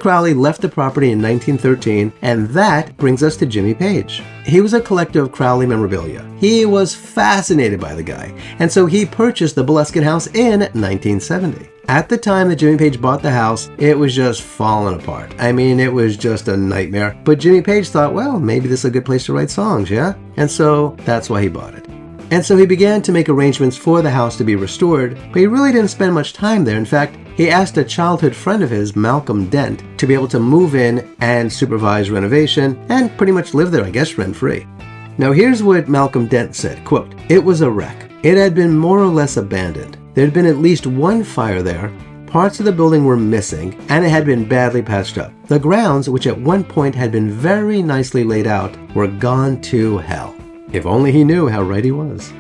Crowley left the property in 1913, and that brings us to Jimmy Page. He was a collector of Crowley memorabilia. He was fascinated by the guy, and so he purchased the Boleskine House in 1970. At the time that Jimmy Page bought the house, it was just falling apart. I mean, it was just a nightmare. But Jimmy Page thought, well, maybe this is a good place to write songs, yeah? And so that's why he bought it. And so he began to make arrangements for the house to be restored, but he really didn't spend much time there. In fact, he asked a childhood friend of his, Malcolm Dent, to be able to move in and supervise renovation and pretty much live there, I guess, rent-free. Now here's what Malcolm Dent said, quote, "It was a wreck. It had been more or less abandoned. There had been at least one fire there. Parts of the building were missing, and it had been badly patched up. The grounds, which at one point had been very nicely laid out, were gone to hell." If only he knew how right he was.